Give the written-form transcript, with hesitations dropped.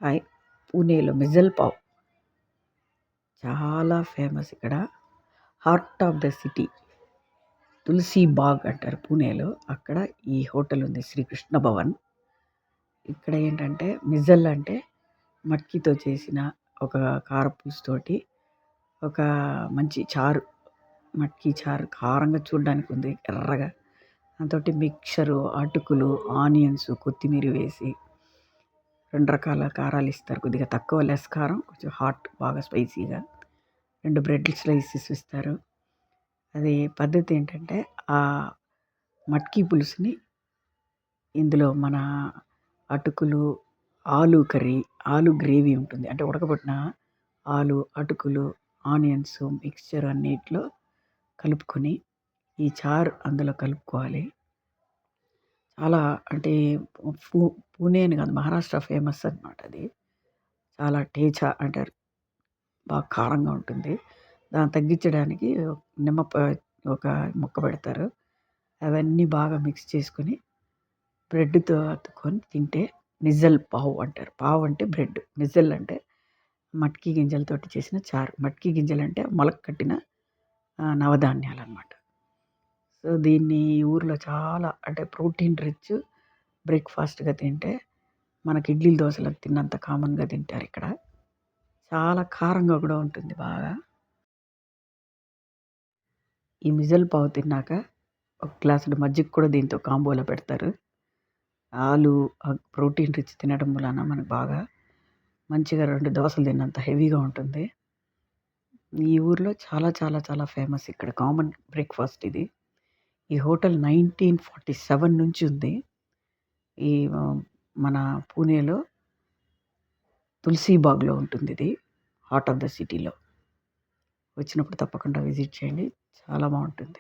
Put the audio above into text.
Hi. పూణేలో missile pav చాలా famous ఇక్కడ. హార్ట్ ఆఫ్ ద సిటీ తులసి బాగ్ అంటారు పూణేలో. అక్కడ ఈ హోటల్ ఉంది, శ్రీకృష్ణ భవన్. ఇక్కడ ఏంటంటే మిజల్ అంటే మట్కితో చేసిన ఒక కారపులుసుతోటి ఒక మంచి చారు, మట్కి చారు కారంగా చూడడానికి ఉంది, ఎర్రగా. దాంతోటి మిక్చరు, అటుకులు, ఆనియన్స్, కొత్తిమీర వేసి 2 రకాల కారాలు ఇస్తారు. కొద్దిగా తక్కువ లెస్ కారం, కొంచెం హాట్ బాగా స్పైసీగా 2 బ్రెడ్ స్లైసెస్ ఇస్తారు. అది పద్ధతి ఏంటంటే ఆ మట్కీ పులుసుని ఇందులో మన అటుకులు, ఆలు కర్రీ, ఆలు గ్రేవీ ఉంటుంది. అంటే ఉడకబెట్టిన ఆలు, అటుకులు, ఆనియన్స్ మిక్స్చర్ అన్నిట్లో కలుపుకొని ఈ చారు అందులో కలుపుకోవాలి. చాలా అంటే పూణే అని కాదు, మహారాష్ట్ర ఫేమస్ అనమాట అది. చాలా టేచా అంటారు, బాగా కారంగా ఉంటుంది. దాన్ని తగ్గించడానికి ఒక ముక్క పెడతారు. అవన్నీ బాగా మిక్స్ చేసుకొని బ్రెడ్‌తో అతుక్కొని తింటే మిసల్ పావ్ అంటారు. పావ్ అంటే బ్రెడ్, మిసల్ అంటే మట్కీ గింజలతోటి చేసిన చారు. మట్కీ గింజలంటే మొలక కట్టిన నవధాన్యాలనమాట. సో, దీన్ని ఈ ఊర్లో చాలా అంటే ప్రోటీన్ రిచ్ బ్రేక్‌ఫాస్ట్‌గా తింటే మనకి ఇడ్లీలు, దోసలకు తిన్నంత కామన్‌గా తింటారిక్కడ. చాలా కారంగా కూడా ఉంటుంది బాగా. ఈ మిసల్ పావ్ తిన్నాక ఒక గ్లాసుడు మజ్జిగ కూడా దీంతో కాంబోలో పెడతారు. ఆలు ప్రోటీన్ రిచ్ తినడం వలన మనకు బాగా మంచిగా 2 దోసలు తిన్నంత హెవీగా ఉంటుంది. ఈ ఊర్లో చాలా చాలా చాలా ఫేమస్, ఇక్కడ కామన్ బ్రేక్‌ఫాస్ట్ ఇది. ఈ హోటల్ 1947 నుంచి ఉంది. ఈ మన పూణేలో తులసీబాగ్‌లో ఉంటుందిది. హార్ట్ ఆఫ్ ద సిటీలో. వచ్చినప్పుడు తప్పకుండా విజిట్ చేయండి. చాలా బావుంటుంది.